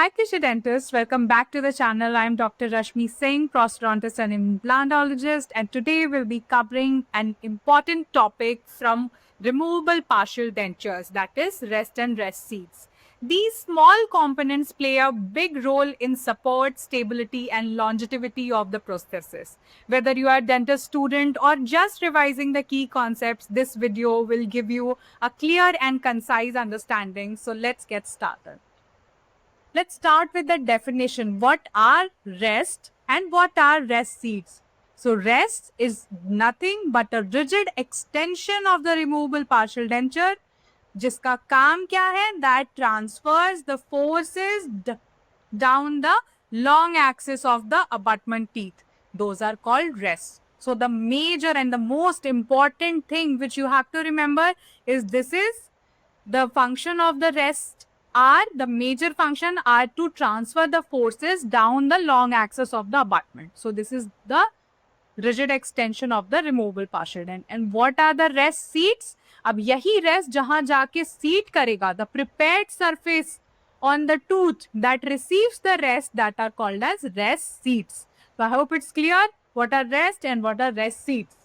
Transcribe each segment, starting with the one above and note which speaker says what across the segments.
Speaker 1: Hi clinician dentists, welcome back to the channel. I am Dr. Rashmi Singh, prosthodontist and implantologist, and today we'll be covering an important topic from removable partial dentures, that is rest and rest seats. These small components play a big role in support, stability and longevity of the prosthesis. Whether you are a dentist student or just revising the key concepts, this video will give you a clear and concise understanding. So let's get started. Let's start with the definition. What are rest and what are rest seats? So rest is nothing but a rigid extension of the removable partial denture, जिसका काम क्या है? That transfers the forces down the long axis of the abutment teeth. Those are called rests. So the major and the most important thing which you have to remember is this is the function of the rest are the major function are to transfer the forces down the long axis of the abutment. So this is the rigid extension of the removable partial dent. And what are the rest seats? अब यही rest जहां जाके seat करेगा, the prepared surface on the tooth that receives the rest, that are called as rest seats. So I hope it's clear what are rest and what are rest seats.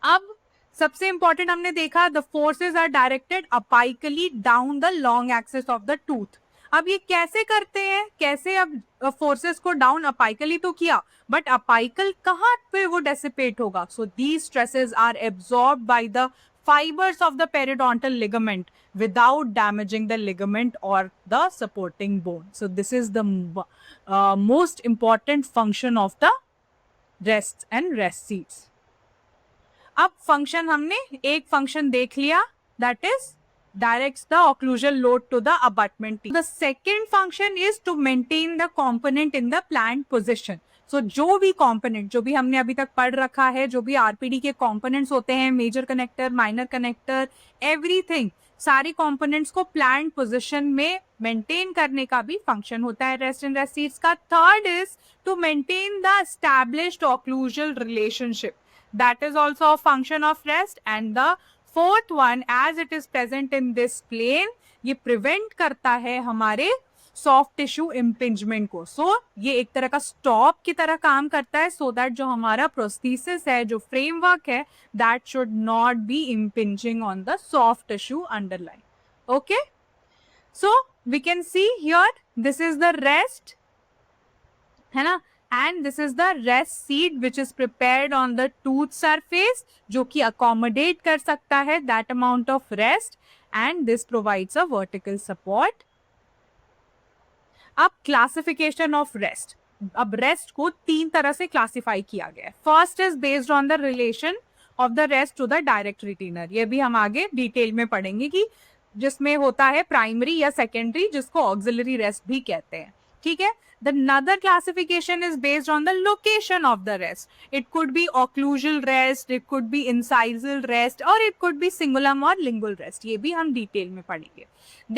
Speaker 1: अब सबसे important हमने देखा the forces are directed apically down the long axis of the tooth. अब ये कैसे करते हैं? कैसे अब फोर्सेस को डाउन अपाइकली तो किया, बट अपाइकल कहाँ पे वो डेसिपेट होगा? So these stresses are absorbed by the fibers of the periodontal ligament without damaging the ligament or the supporting bone. So this is the most important function of the rests and rest seats. अब function हमने एक function देख लिया, that is directs the occlusal load to the abutment teeth. The second function is to maintain the component in the planned position. So जो भी component जो भी हमने अभी तक पढ़ रखा है, जो भी RPD के components होते हैं, major connector, minor connector, everything, सारी components को planned position में maintain करने का भी function होता है rest and rest seats का. Third is to maintain the established occlusal relationship. That is also a function of rest. And the fourth one, as it is present in this plane, ये prevent करता है हमारे soft tissue impingement को. So ये एक तरह का stop की तरह काम करता है, so that जो हमारा prosthesis है, जो framework है, that should not be impinging on the soft tissue underlying. Okay? So we can see here, this is the rest, है ना? And this is the rest seat which is prepared on the tooth surface, जो कि accommodate कर सकता है that amount of rest, and this provides a vertical support. अब classification of rest. अब rest को तीन तरह से classify किया गया है. First is based on the relation of the rest to the direct retainer. ये भी हम आगे डिटेल में पढ़ेंगे कि जिसमें होता है प्राइमरी या सेकेंडरी, जिसको ऑक्सिलरी रेस्ट भी कहते हैं. ठीक है. The another classification is based on the location of the rest. It could be occlusal rest, it could be incisal rest, or it could be cingulum or lingual rest. ये भी हम detail में पढ़ेंगे.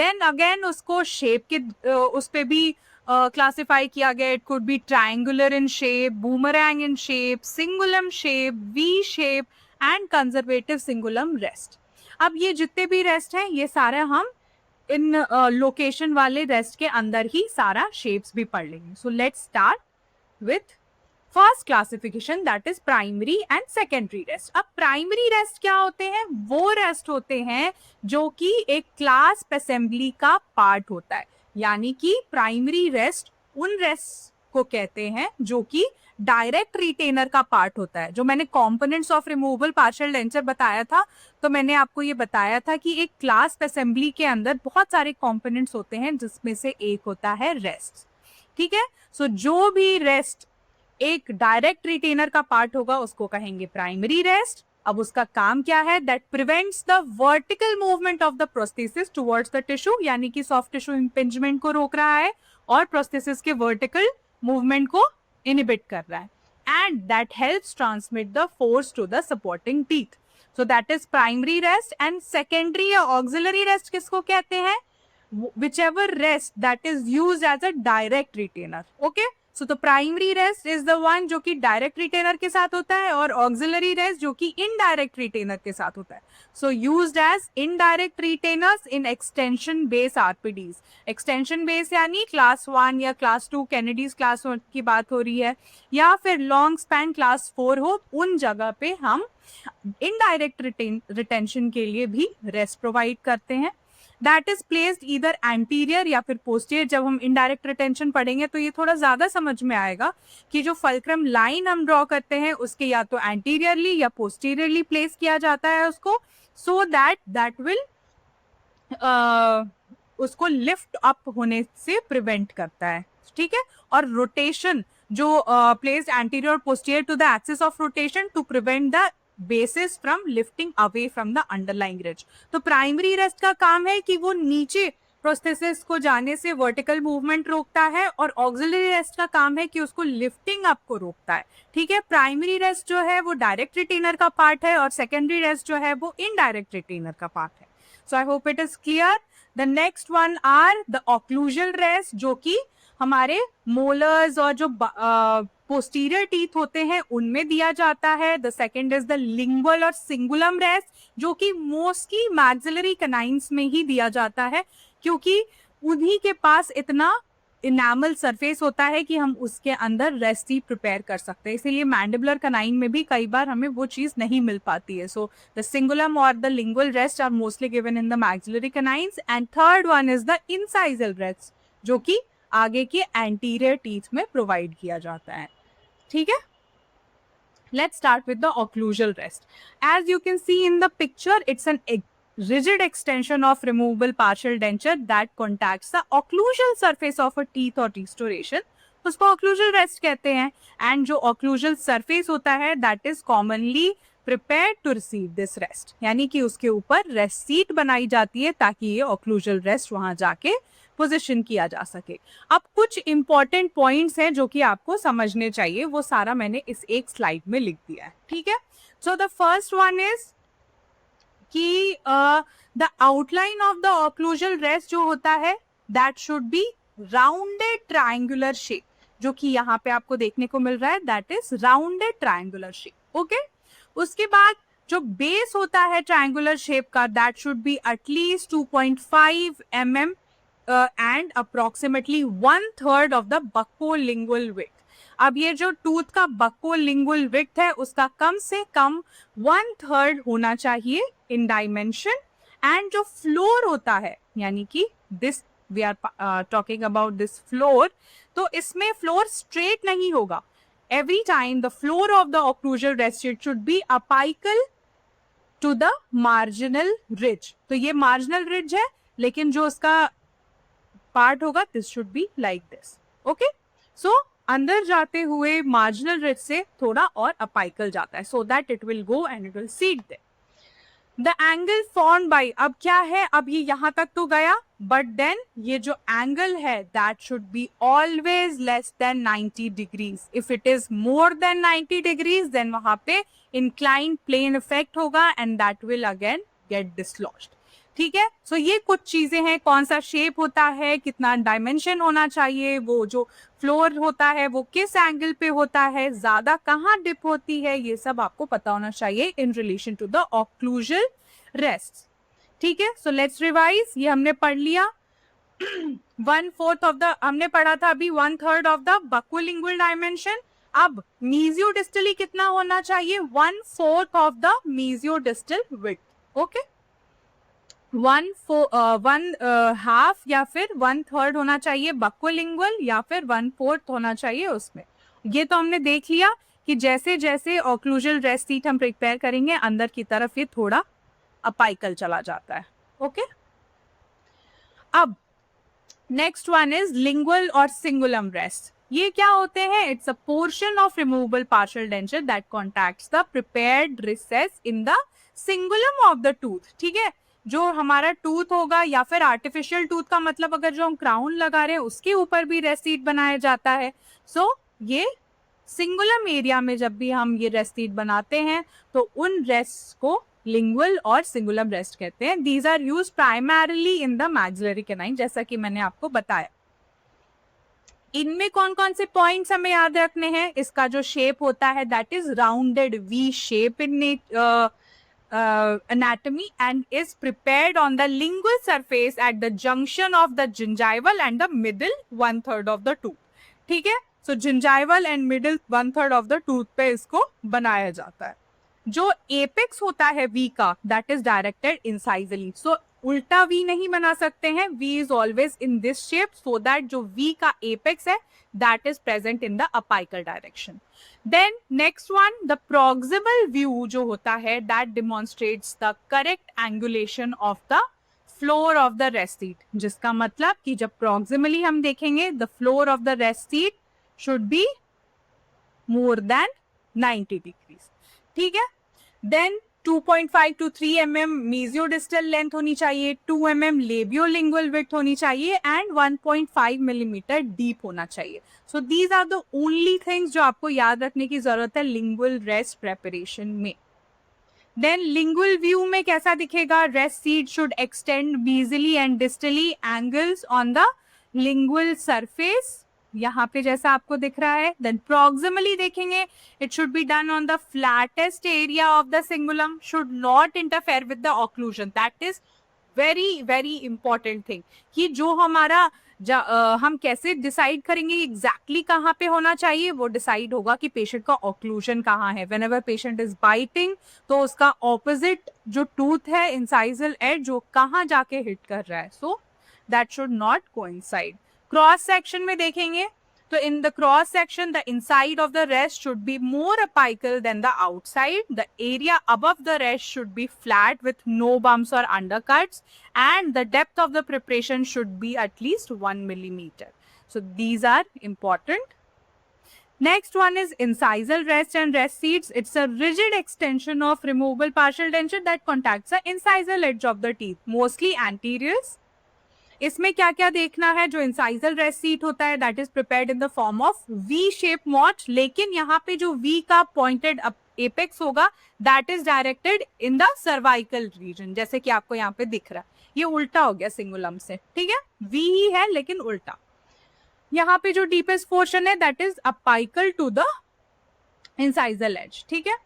Speaker 1: Then again उसको shape के उस पे भी classify किया गया. It could be triangular in shape, boomerang in shape, cingulum shape, V shape, and conservative cingulum rest. अब ये जितने भी रेस्ट हैं, ये सारे हम इन लोकेशन वाले रेस्ट के अंदर ही सारा शेप्स भी पढ़ लेंगे. So let's start with first classification, that is primary and secondary rest. अब प्राइमरी रेस्ट क्या होते हैं? वो रेस्ट होते हैं जो कि एक क्लास असेंबली का पार्ट होता है. यानी कि प्राइमरी रेस्ट उन रेस्ट को कहते हैं जो कि डायरेक्ट रिटेनर का पार्ट होता है. जो मैंने components of removable partial denture बताया था, तो मैंने आपको ये बताया था कि एक क्लास असेंबली के अंदर बहुत सारे कंपोनेंट्स होते हैं, जिसमें से एक होता है रेस्ट. ठीक है. सो जो भी रेस्ट एक डायरेक्ट रिटेनर का पार्ट होगा उसको कहेंगे प्राइमरी रेस्ट. अब उसका काम क्या है? That prevents the vertical movement of the prosthesis towards the tissue, यानी कि सॉफ्ट टिश्यू इंपिंजमेंट को रोक रहा है और प्रोस्थेसिस के वर्टिकल मूवमेंट को इनहिबिट कर रहा है. And that helps transmit the force to the supporting teeth. So that is primary rest. And secondary या ऑक्सिलरी रेस्ट किसको कहते हैं? whichever rest that is used as a direct retainer. Okay, so the primary rest is the one जो कि direct retainer के साथ होता है और ऑक्सिलरी रेस्ट जो कि इनडायरेक्ट रिटेनर के साथ होता है. So used as indirect retainers in extension base RPDs. Extension base यानी क्लास 1 या क्लास 2 कैनेडीज क्लास 1 की बात हो रही है, या फिर लॉन्ग स्पैन क्लास 4 हो, उन जगह पे हम इनडायरेक्ट रिटेंशन के लिए भी रेस्ट प्रोवाइड करते हैं. That is placed either anterior या फिर पोस्टीरियर. जब हम इनडायरेक्ट रिटेंशन पढ़ेंगे तो ये थोड़ा ज्यादा समझ में आएगा कि जो फल्क्रम लाइन हम ड्रॉ करते हैं उसके या तो एंटीरियरली या पोस्टीरियरली प्लेस किया जाता है उसको, सो दैट विल उसको लिफ्ट अप होने से प्रिवेंट करता है. ठीक है. और रोटेशन जो placed anterior posterior to the axis of rotation to prevent the basis from lifting away from the underlying ridge. तो प्राइमरी रेस्ट का काम है कि वो नीचे प्रोस्थेसिस को जाने से वर्टिकल मूवमेंट रोकता है, और ऑक्सिलरी रेस्ट का काम है कि उसको लिफ्टिंग अप को रोकता है. ठीक है. प्राइमरी रेस्ट जो है वो डायरेक्ट रिटेनर का पार्ट है और सेकेंडरी रेस्ट जो है वो इनडायरेक्ट रिटेनर का पार्ट है. So I hope it is clear. The next one are the occlusal rest जो कि हमारे मोलर्स और जो पोस्टीरियर टीथ होते हैं उनमें दिया जाता है. The second is the lingual और सिंगुलम रेस्ट जो कि मोस्टली मैक्सिलरी कैनाइन्स में ही दिया जाता है, क्योंकि उन्हीं के पास इतना इनामल सरफेस होता है कि हम उसके अंदर रेस्ट ही प्रिपेयर कर सकते हैं. इसीलिए मैंडिबुलर कैनाइन में भी कई बार हमें वो चीज नहीं मिल पाती है. सो द सिंगुलम और the lingual rest are mostly given in the maxillary canines. And third one is the incisal rest जो कि आगे के एंटीरियर टीथ में प्रोवाइड किया जाता है. ठीक है. Let's start with the occlusal rest. As you can see in the picture, it's an rigid extension of removable partial denture that contacts the occlusal surface of a teeth or restoration. उसको occlusal rest कहते हैं. And जो occlusal surface होता है that is commonly prepared to receive this rest. यानी कि उसके ऊपर रेस्ट सीट बनाई जाती है ताकि ये occlusal rest वहां जाके पोजिशन किया जा सके. अब कुछ इंपॉर्टेंट पॉइंट्स हैं जो कि आपको समझने चाहिए, वो सारा मैंने इस एक स्लाइड में लिख दिया है. ठीक है. So the first one is कि the outline of the occlusal rest जो होता है that should be rounded triangular shape, जो कि यहाँ पे आपको देखने को मिल रहा है, that is rounded triangular shape. Okay. उसके बाद जो बेस होता है ट्रायंगुलर शेप का that should be at least 2.5 mm and approximately 1/3 of the buccolingual width. अब ये जो टूथ का buccolingual width है उसका कम से कम 1/3 होना चाहिए इन डायमेंशन. एंड जो फ्लोर होता है यानी कि this we are talking about this floor, तो इसमें फ्लोर स्ट्रेट नहीं होगा. Every time the floor of the occlusal rest should be apical to the marginal ridge. तो ये मार्जिनल रिज है, लेकिन जो उसका पार्ट होगा this should be like this. Okay. So अंदर जाते हुए मार्जिनल रिज से थोड़ा और अपाइकल जाता है, so that it will go and it will seat there. The angle formed by, अब क्या है, अब ये यहां तक तो गया, बट देन ये जो एंगल है that should be always less than 90 degrees. If it is more than 90 degrees then वहां पे इंक्लाइंड प्लेन इफेक्ट होगा and that will again get dislodged. ठीक है. सो ये कुछ चीजें हैं, कौन सा शेप होता है, कितना डायमेंशन होना चाहिए, वो जो फ्लोर होता है वो किस एंगल पे होता है, ज्यादा कहाँ डिप होती है, ये सब आपको पता होना चाहिए in relation to the occlusal rest. ठीक है. So let's revise. ये हमने पढ़ लिया. 1/4 ऑफ द हमने पढ़ा था अभी, 1/3 ऑफ द बक्कोलिंगुअल डायमेंशन. अब मीजियोडिस्टली कितना होना चाहिए, 1/4 ऑफ द मीजियोडिस्टल विड्थ. ओके. 1/2 या फिर 1/3 होना चाहिए बक्कोलिंगुअल या फिर 1/4 होना चाहिए उसमें. ये तो हमने देख लिया कि जैसे जैसे ऑक्लूजल रेस्ट सीट हम प्रिपेयर करेंगे अंदर की तरफ ये थोड़ा अपाइकल चला जाता है. ओके. अब नेक्स्ट वन इज लिंगुअल और सिंगुलम रेस्ट. ये क्या होते हैं, it's a portion of removable partial denture that contacts the prepared recess in the cingulum of the tooth. ठीक है. जो हमारा टूथ होगा या फिर आर्टिफिशियल टूथ का मतलब अगर जो हम क्राउन लगा रहे हैं उसके ऊपर भी रेस्ट सीट बनाया जाता है. सो ये सिंगुलम एरिया में जब भी हम ये रेस्ट सीट बनाते हैं तो उन रेस्ट को लिंगुअल और सिंगुलम रेस्ट कहते हैं. These are use primarily in the maxillary canine, जैसा कि मैंने आपको बताया. इनमें कौन कौन से पॉइंट्स हमें याद रखने हैं? इसका जो शेप होता है that is rounded V shape in anatomy and is prepared on the lingual surface at the junction of the gingival and the middle 1/3 of the tooth. ठीक है, so gingival and middle 1/3 of the tooth पे इसको बनाया जाता है. जो apex होता है वी का that is directed incisally. So उल्टा वी नहीं बना सकते हैं. V is always in this shape so that जो वी का एपेक्स है that is present in the apical direction. Then next one, the proximal view जो होता है that demonstrates the correct angulation of the floor of the rest seat. जिसका मतलब कि जब प्रोक्सिमली हम देखेंगे the floor of the rest seat should be more than 90 degrees. ठीक है. देन 2.5 to 3 mm मेसियोडिस्टल लेंथ होनी चाहिए, 2 mm लेबियोलिंगुअल विड्थ होनी चाहिए एंड 1.5 मिलीमीटर डीप होना चाहिए. So these are the only things जो आपको याद रखने की जरूरत है लिंगुअल रेस्ट प्रेपरेशन में. देन लिंगुअल व्यू में कैसा दिखेगा? Rest seat should extend basally and distally angles on the lingual surface. यहाँ पे जैसा आपको दिख रहा है. देन प्रॉक्सिमली देखेंगे it should be done on the flattest area of the cingulum, should not interfere with the occlusion. That is very very important thing कि जो हमारा हम कैसे डिसाइड करेंगे एग्जैक्टली कहाँ पे होना चाहिए. वो डिसाइड होगा कि पेशेंट का ऑक्लूजन कहाँ है. When ever patient is biting तो उसका ऑपोजिट जो टूथ है इंसाइजल एज जो कहाँ जाके हिट कर रहा है. So that should not coincide. Cross section में देखेंगे तो in the cross section the inside of the rest should be more apical than the outside. The area above the rest should be flat with no bumps और undercuts and the depth of the preparation should be at least 1 millimeter. So these are important. Next one is incisal rest and rest seats. It's a rigid extension of removable partial denture that contacts the incisal edge of the teeth, mostly anteriors. इसमें क्या क्या देखना है? जो incisal rest seat होता है that is prepared in the form of V shape notch, लेकिन यहाँ पे जो वी का पॉइंटेड एपेक्स होगा that is directed in the cervical region. जैसे कि आपको यहाँ पे दिख रहा है, ये उल्टा हो गया सिंगुलम से. ठीक है, वी ही है लेकिन उल्टा. यहाँ पे जो डीपेस्ट पोर्शन है that is apical to the incisal edge. ठीक है.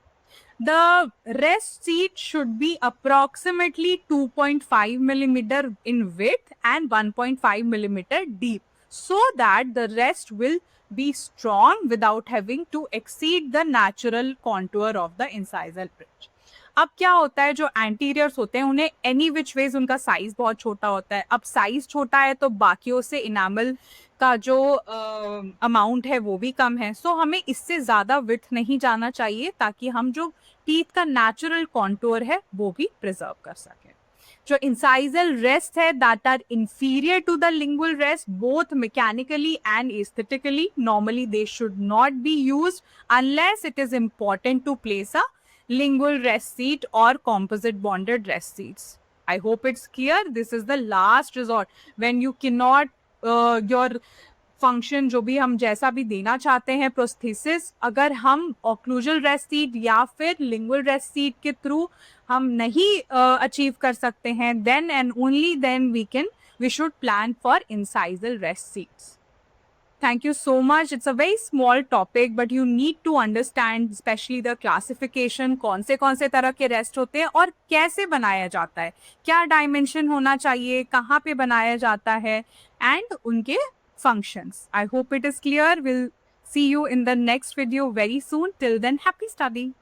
Speaker 1: The rest seat should be approximately 2.5 millimeter in width and 1.5 millimeter deep so that the rest will be strong without having to exceed the natural contour of the incisal bridge. अब क्या होता है जो एंटीरियर्स होते हैं उन्हें एनी विच वेज उनका size बहुत छोटा होता है. अब साइज छोटा है तो बाकियों से इनामल का जो अमाउंट है वो भी कम है. सो हमें इससे ज़्यादा विड्थ नहीं जाना चाहिए ताकि हम जो टीथ का नेचुरल कॉन्टूर है वो भी प्रिजर्व कर सकें. जो इंसाइजल रेस्ट है that are inferior to the lingual rest both mechanically and aesthetically. Normally they should not be used unless it is important to place a lingual rest seat or composite bonded rest seats. I hope it's clear. This is the last resort when you cannot your function जो भी हम जैसा भी देना चाहते हैं prosthesis, अगर हम ऑक्लूजल रेस्ट सीट या फिर लिंगुअल रेस्ट सीट के थ्रू हम नहीं अचीव कर सकते हैं then and only then we should plan for incisal rest seats. Thank you so much. It's a very small topic, but you need to understand especially the classification, कौन से तरह के रेस्ट होते हैं और कैसे बनाया जाता है, क्या डायमेंशन होना चाहिए, कहाँ पे बनाया जाता है and उनके functions. I hope it is clear. We'll see you in the next video very soon. Till then, happy studying.